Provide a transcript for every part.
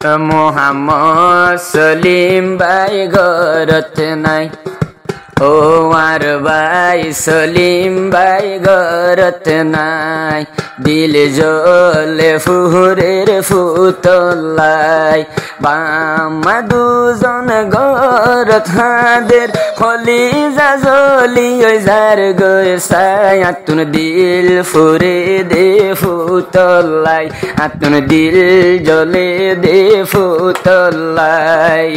মোহাম্মদ সলিম ভাই ঘরত নাই, ও আর ভাই সলিম ভাই ঘরত নাই, দিল জ্বলে ফুহুরের ফুতলাই, বাম্মা দুজন ঘরত হাদের কলিজা জ্বলি ওই যার গসাই, আতুন দিল ফুরে দে ফুতলাই, আতুন দিল জ্বলে দে ফুতলাই।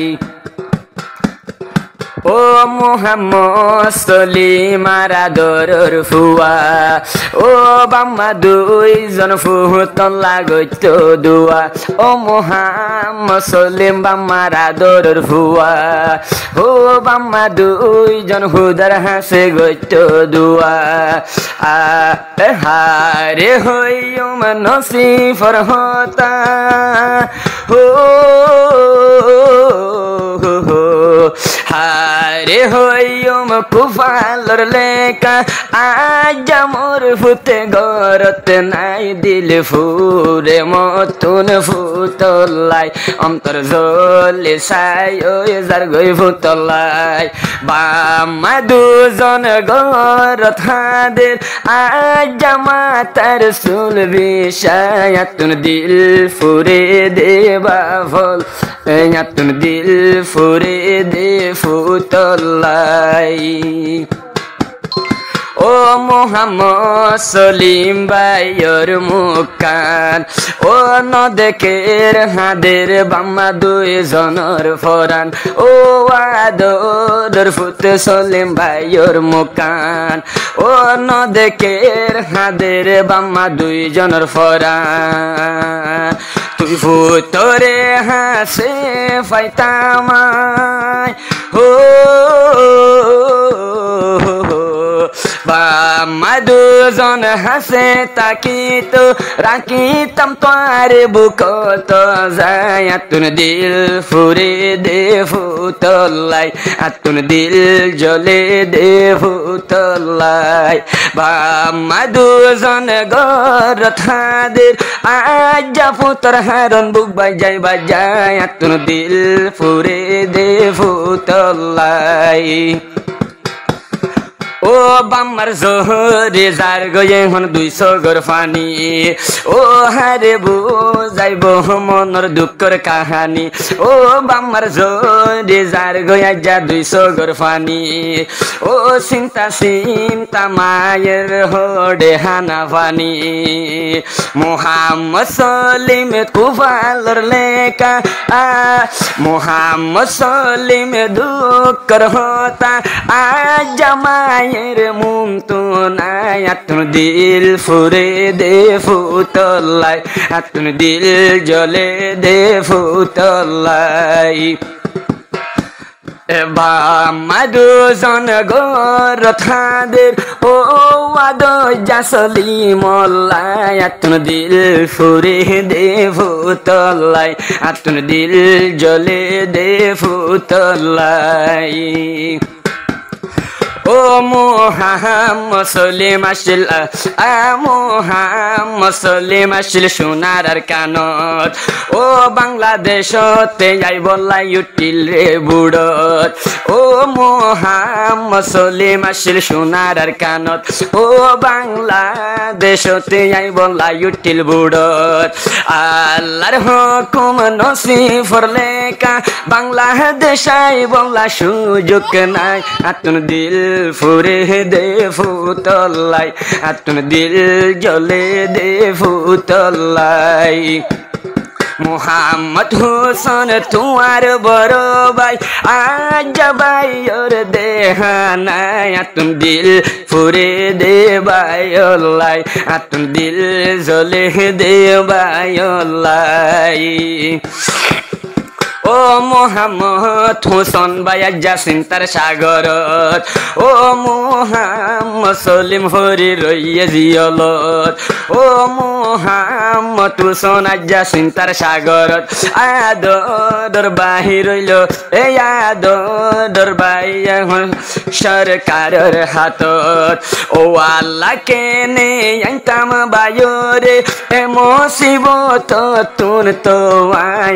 ও মোহাম্মদ সলিম আদরের ফুয়া, ও বাম্মা দুইজন ফুতলা গইত দুয়া, ও মোহাম্মদ সলিম বাম্মার আদরের ফুয়া, ও বাম্মা দুইজন হুদার হাসে গইত দুয়া, হারে হইও নসিফর হতা, হারে হইম কুফালর লেখা, আজ মোর ফুতে ঘরত নাই, দিল ফুরে মতুন ফুতলাই, অন্তর জ্বলে সাই ওই যার গই ফুতলাই, বাম্মা দুজন ঘরত হাদের আজ মাতার চুল বিষায়, আতুন দিল ফুরে দেবা ফল, আতুন দিল ফুরে দে ফুতলাই। ও মোহাম্মদ সলিম ভাইয়ের মুখান, ও নদেকের হাদের বাম্মা দুইজনের ফরান, ও আদরের ফুতে সলিম ভাইয়ের মুখান, ও নদেকের হাদের বাম্মা দুইজনের ফরান, তুই ফুতরে হাসে ফাইতামায়, ও বাম্মা দুজন হাসে তাকিত রাখিতাম তোর বুকত যায়, আতুন দিল ফুরে দে ফুতলাই, আতুন দিল জ্বলে দে ফুতলাই, বাম্মা দুজন ঘরত হাদের আজ ফুতর হারন বুক বাজাই বাজায়, আতুন দিল ফুরে দে ফুতলাই। ও বাম্মার জোহরে যার গয়ে হন 200 গর ফানি, ও হারে বুঝাইব মনের দুঃখের কাহানি, ও বাম্মার জোহরে যার গয়া যা 200 গর ফানি, ও চিন্তা চিন্তা মায়ের হডে হানা ফানি, মোহাম্মদ সলিম কুফালর লেখা, মোহাম্মদ সলিম দুঃখের হতা, আজ মায়ের মুম তো নাই, আতুন দিল ফুরে দে ফুতলাই, আতুন দিল জ্বলে দে ফুতলাই, বাম্মা দুজন ঘরত হাদের ও আদজা সলিমলাই, আতুন দিল ফুরে দে ফুতলাই, আতুন দিল জ্বলে দে ফুতলাই। ও মোহাম্মদ সলিম আসিল, মোহাম্মদ সলিম আসিল সোনার আর কানত, ও বাংলাদেশতে যাই বলাই উঠিল রে বুড়ত, ও মোহাম্মদ সলিম আসিল সোনার আর কানত, ও বাংলাদেশতে যাই বলাই উঠিল বুড়ত, আল্লাহর হুকুম নসিফর লেখা, বাংলাদেশ আই বলা সুযোগ নাই, আতুন দিল ফুরে দে ফুতলাই, আতুন দিল জ্বলে দে ফুতলাই, মোহাম্মদ হোসেন তোমার বড় ভাই, আজ ভাইয়ের দেহানাই, আতুন দিল ফুরে দে ভাইলাই, আতুন দিল জ্বলে দে ভাইলাই। ও মোহাম্মদ হোসেন বায়াজ্জা চিন্তার সাগৰত ও মোহাম্মদ সলিম হৰি ৰৈয়ে জিয়লত ও মোহাম্মদ হোসেন আজ্জা চিন্তার সাগৰত আদৰ বাহিৰ ৰইল এই আদৰ বাইয়া সরকারের হাতত ও আল্লাহ কেনে আইতাম বায়রে এ মুসিবত তুন তো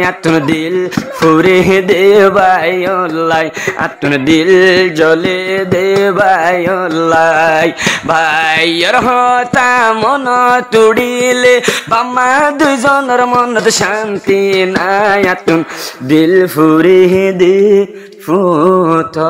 আতুন দিল ফুরে দেবায়লাই আতুন দিল জলে দেবায়লাই ভাইয়ের হতা মন তুড়িলে বামা দুজনের মনত শান্তি নাই আতুন দিল ফুরে দে ফুতলাই